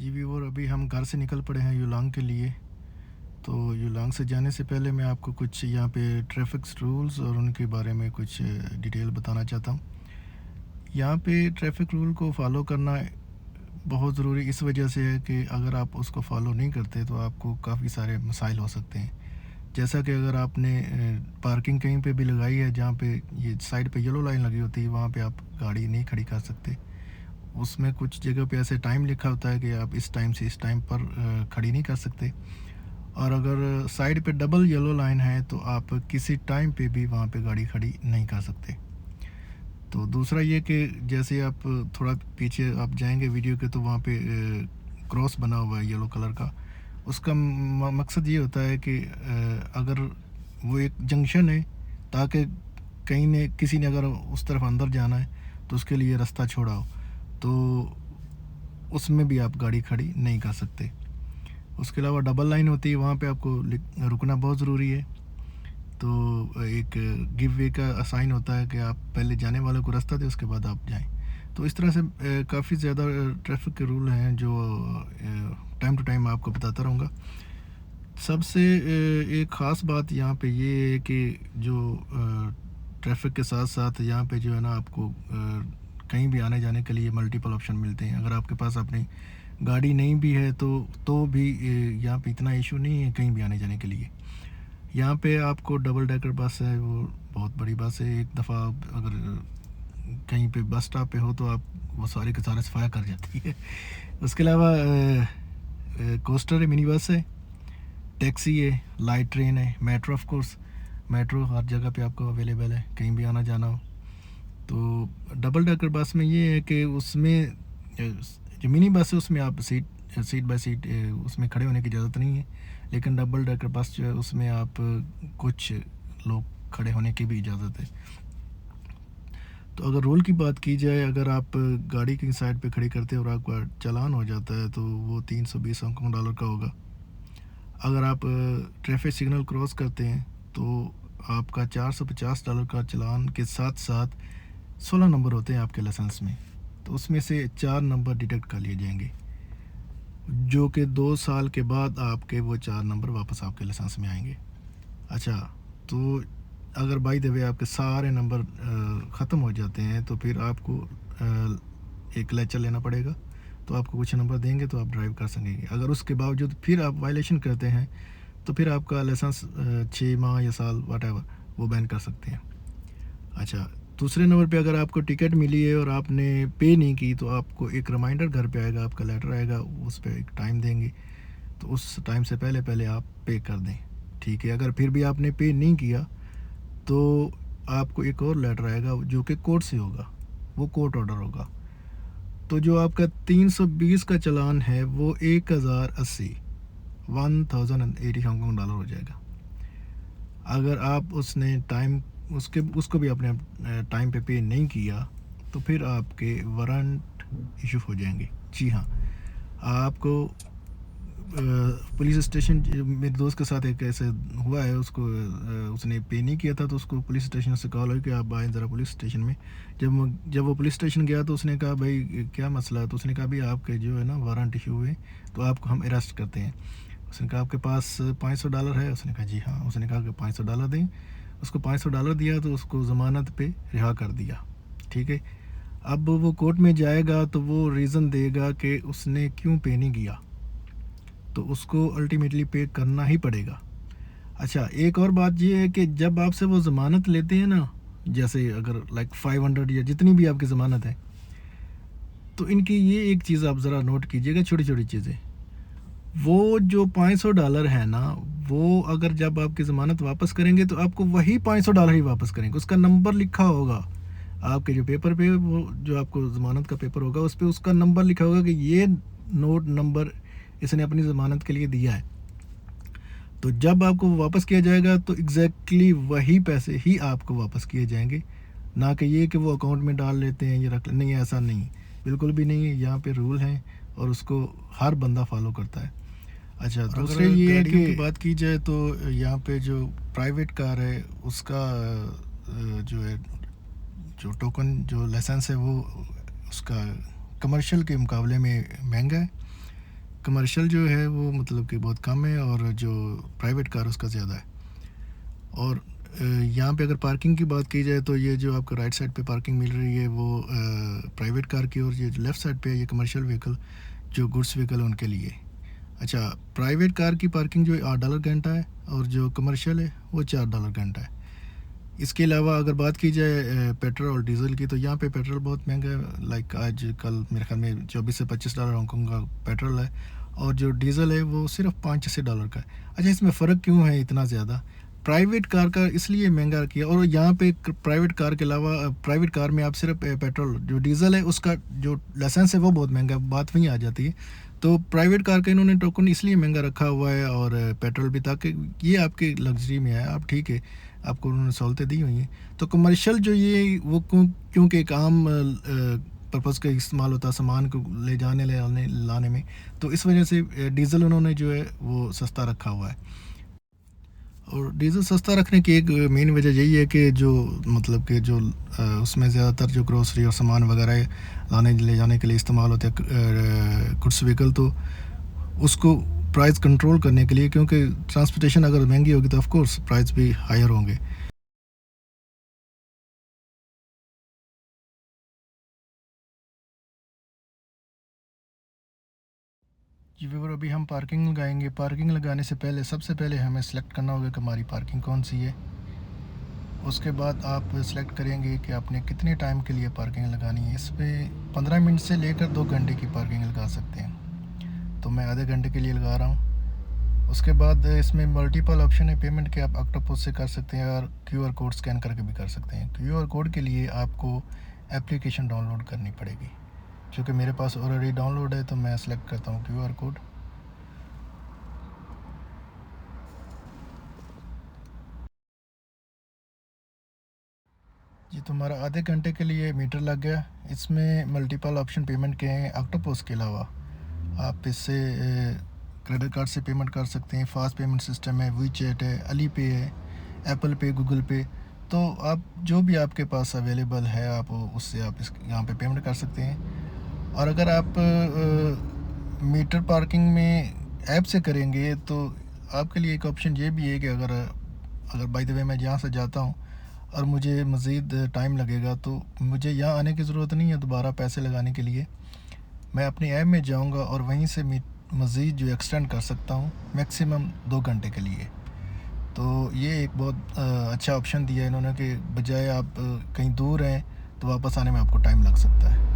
जी viewer, अभी हम घर से निकल पड़े हैं युलांग के लिए। तो युलांग से जाने से पहले मैं आपको कुछ यहाँ पे ट्रैफिक रूल्स और उनके बारे में कुछ डिटेल बताना चाहता हूँ। यहाँ पे ट्रैफिक रूल को फॉलो करना बहुत ज़रूरी इस वजह से है कि अगर आप उसको फॉलो नहीं करते तो आपको काफ़ी सारे मसाइल हो सकते हैं। जैसा कि अगर आपने पार्किंग कहीं पे भी लगाई है जहाँ पे ये साइड पे येलो लाइन लगी होती है, वहाँ पे आप गाड़ी नहीं खड़ी कर सकते। उसमें कुछ जगह पे ऐसे टाइम लिखा होता है कि आप इस टाइम से इस टाइम पर खड़ी नहीं कर सकते। और अगर साइड पे डबल येलो लाइन है तो आप किसी टाइम पे भी वहाँ पे गाड़ी खड़ी नहीं कर सकते। तो दूसरा ये कि जैसे आप थोड़ा पीछे आप जाएंगे वीडियो के, तो वहाँ पे क्रॉस बना हुआ है येलो कलर का। उसका मकसद ये होता है कि अगर वो एक जंक्शन है, ताकि कहीं ने किसी ने अगर उस तरफ अंदर जाना है तो उसके लिए रास्ता छोड़ा हो, तो उसमें भी आप गाड़ी खड़ी नहीं कर सकते। उसके अलावा डबल लाइन होती है, वहाँ पे आपको रुकना बहुत ज़रूरी है। तो एक गिव वे का साइन होता है कि आप पहले जाने वालों को रास्ता दें, उसके बाद आप जाएं। तो इस तरह से काफ़ी ज़्यादा ट्रैफिक के रूल हैं जो टाइम टू टाइम आपको बताता रहूँगा। सबसे एक ख़ास बात यहाँ पे ये है कि जो ट्रैफिक के साथ साथ यहाँ पे जो है ना, आपको कहीं भी आने जाने के लिए मल्टीपल ऑप्शन मिलते हैं। अगर आपके पास अपनी गाड़ी नहीं भी है तो भी यहाँ पे इतना इशू नहीं है कहीं भी आने जाने के लिए। यहाँ पे आपको डबल डेकर बस है, वो बहुत बड़ी बस है। एक दफ़ा अगर कहीं पे बस स्टॉप पे हो तो आप वो सारे के सारे सफाया कर जाती है। उसके अलावा कोस्टर है, मिनी बस है, टैक्सी है, लाइट ट्रेन है, मेट्रो ऑफ कोर्स। मेट्रो हर जगह पे आपको अवेलेबल है कहीं भी आना जाना हो। तो डबल डेकर बस में ये है कि उसमें जो मिनी बस है उसमें आप सीट बाय सीट उसमें खड़े होने की इजाज़त नहीं है। लेकिन डबल डेकर बस जो है उसमें आप कुछ लोग खड़े होने की भी इजाज़त है। तो अगर रूल की बात की जाए, अगर आप गाड़ी की साइड पे खड़ी करते हैं और आपका चालान हो जाता है तो वो 320 हांगकॉन्ग डॉलर का होगा। अगर आप ट्रैफिक सिग्नल क्रॉस करते हैं तो आपका 450 डॉलर का चालान के साथ साथ 16 नंबर होते हैं आपके लाइसेंस में, तो उसमें से 4 नंबर डिटेक्ट कर लिए जाएंगे, जो कि 2 साल के बाद आपके वो 4 नंबर वापस आपके लाइसेंस में आएंगे। अच्छा, तो अगर बाय द वे आपके सारे नंबर ख़त्म हो जाते हैं तो फिर आपको एक लेक्चर लेना पड़ेगा। तो आपको कुछ नंबर देंगे तो आप ड्राइव कर सकेंगे। अगर उसके बावजूद फिर आप वायलेशन करते हैं तो फिर आपका लाइसेंस 6 माह या साल वट वो बैन कर सकते हैं। अच्छा, दूसरे नंबर पे अगर आपको टिकट मिली है और आपने पे नहीं की तो आपको एक रिमाइंडर घर पे आएगा, आपका लेटर आएगा, उस पर एक टाइम देंगे, तो उस टाइम से पहले पहले आप पे कर दें। ठीक है, अगर फिर भी आपने पे नहीं किया तो आपको एक और लेटर आएगा जो कि कोर्ट से होगा, वो कोर्ट ऑर्डर होगा। तो जो आपका 320 का चालान है वो 1080 हांगकॉन्ग डॉलर हो जाएगा। अगर आप उसने टाइम उसको भी अपने टाइम पे नहीं किया तो फिर आपके वारंट इशू हो जाएंगे। जी हाँ, आपको पुलिस स्टेशन, मेरे दोस्त के साथ एक ऐसे हुआ है, उसको उसने पे नहीं किया था तो उसको पुलिस स्टेशन से कॉल हुई कि आप आए ज़रा पुलिस स्टेशन में। जब वो पुलिस स्टेशन गया तो उसने कहा भाई क्या मसला है, तो उसने कहा भाई आपके जो है ना वारंट इशू हुए तो आपको हम अरेस्ट करते हैं। उसने कहा आपके पास $500 है, उसने कहा जी हाँ। उसने कहा कि $500 दें, उसको $500 दिया तो उसको ज़मानत पे रिहा कर दिया। ठीक है, अब वो कोर्ट में जाएगा तो वो रीज़न देगा कि उसने क्यों पे नहीं किया, तो उसको अल्टीमेटली पे करना ही पड़ेगा। अच्छा, एक और बात ये है कि जब आपसे वो ज़मानत लेते हैं ना, जैसे अगर लाइक 500 या जितनी भी आपकी ज़मानत है, तो इनकी ये एक चीज़ आप ज़रा नोट कीजिएगा, छोटी छोटी चीज़ें। वो जो $500 है ना, वो अगर जब आपकी ज़मानत वापस करेंगे तो आपको वही $500 ही वापस करेंगे। उसका नंबर लिखा होगा आपके जो पेपर पे, वो जो आपको ज़मानत का पेपर होगा उस पर उसका नंबर लिखा होगा कि ये नोट नंबर इसने अपनी ज़मानत के लिए दिया है। तो जब आपको वापस किया जाएगा तो एग्जैक्टली वही पैसे ही आपको वापस किए जाएंगे, ना कि ये कि वो अकाउंट में डाल लेते हैं, ये रख नहीं, ऐसा नहीं, बिल्कुल भी नहीं है। यहाँ पे रूल हैं और उसको हर बंदा फॉलो करता है। अच्छा, दूसरे ये है कि बात की जाए तो यहाँ पे जो प्राइवेट कार है उसका जो है, जो टोकन जो लाइसेंस है वो उसका कमर्शियल के मुकाबले में महंगा है। कमर्शियल जो है वो मतलब कि बहुत कम है और जो प्राइवेट कार उसका ज़्यादा है। और यहाँ पे अगर पार्किंग की बात की जाए तो ये जो आपको राइट साइड पे पार्किंग मिल रही है वो प्राइवेट कार की, और ये जो लेफ़्ट साइड पे है ये कमर्शियल व्हीकल जो गुड्स व्हीकल है उनके लिए। अच्छा, प्राइवेट कार की पार्किंग जो $8 घंटा है और जो कमर्शियल है वो $4 घंटा है। इसके अलावा अगर बात की जाए पेट्रोल और डीज़ल की, तो यहाँ पे पेट्रोल बहुत महंगा है। लाइक आज कल मेरे ख्याल में $24 से $25 हांगकॉन्ग का पेट्रोल है, और जो डीज़ल है वो सिर्फ $5-6 का है। अच्छा, इसमें फ़र्क क्यों है इतना ज़्यादा? प्राइवेट कार का इसलिए महंगा किया, और यहाँ पे प्राइवेट कार के अलावा प्राइवेट कार में आप सिर्फ पेट्रोल, जो डीज़ल है उसका जो लाइसेंस है वो बहुत महंगा है, बात वहीं आ जाती है। तो प्राइवेट कार का इन्होंने टोकन इसलिए महंगा रखा हुआ है, और पेट्रोल भी, ताकि ये आपके लग्जरी में है, आप ठीक है, आपको उन्होंने सहूलतें दी हुई हैं। तो कमर्शियल जो ये वो क्योंकि एक आम पर्पज़ का इस्तेमाल होता है सामान को ले जाने ले आने लाने में, तो इस वजह से डीज़ल उन्होंने जो है वो सस्ता रखा हुआ है। और डीज़ल सस्ता रखने की एक मेन वजह यही है कि जो मतलब कि जो उसमें ज़्यादातर जो ग्रोसरी और सामान वगैरह लाने ले जाने के लिए इस्तेमाल होते हैं गुड्स व्हीकल, तो उसको प्राइस कंट्रोल करने के लिए, क्योंकि ट्रांसपोर्टेशन अगर महंगी होगी तो ऑफ कोर्स प्राइस भी हायर होंगे। जी व्यूअर, अभी हम पार्किंग लगाएंगे। पार्किंग लगाने से पहले सबसे पहले हमें सेलेक्ट करना होगा कि हमारी पार्किंग कौन सी है। उसके बाद आप सेलेक्ट करेंगे कि आपने कितने टाइम के लिए पार्किंग लगानी है। इस पर 15 मिनट से लेकर 2 घंटे की पार्किंग लगा सकते हैं, तो मैं आधे घंटे के लिए लगा रहा हूँ। उसके बाद इसमें मल्टीपल ऑप्शन है पेमेंट के, आप ऑक्टोपस से कर सकते हैं और QR कोड स्कैन करके भी कर सकते हैं। QR कोड के लिए आपको एप्लीकेशन डाउनलोड करनी पड़ेगी, क्योंकि मेरे पास ऑलरेडी डाउनलोड है, तो मैं सेलेक्ट करता हूँ QR कोड। जी, तो हमारा आधे घंटे के लिए मीटर लग गया। इसमें मल्टीपल ऑप्शन पेमेंट के हैं ऑक्टोपस के अलावा। आप इससे क्रेडिट कार्ड से पेमेंट कर सकते हैं, फास्ट पेमेंट सिस्टम है, वीचैट है, अली पे है, एप्पल पे, गूगल पे। तो आप जो भी आपके पास अवेलेबल है आप उससे आप इस यहाँ पे पेमेंट कर सकते हैं। और अगर आप मीटर पार्किंग में ऐप से करेंगे तो आपके लिए एक ऑप्शन ये भी है कि अगर अगर बाय द वे मैं यहाँ से जाता हूँ और मुझे मज़ीद टाइम लगेगा, तो मुझे यहाँ आने की ज़रूरत नहीं है दोबारा पैसे लगाने के लिए। मैं अपनी ऐप में जाऊँगा और वहीं से मज़ीद जो एक्सटेंड कर सकता हूँ मैक्सिमम 2 घंटे के लिए। तो ये एक बहुत अच्छा ऑप्शन दिया है इन्होंने, कि बजाय आप कहीं दूर हैं तो वापस आने में आपको टाइम लग सकता है।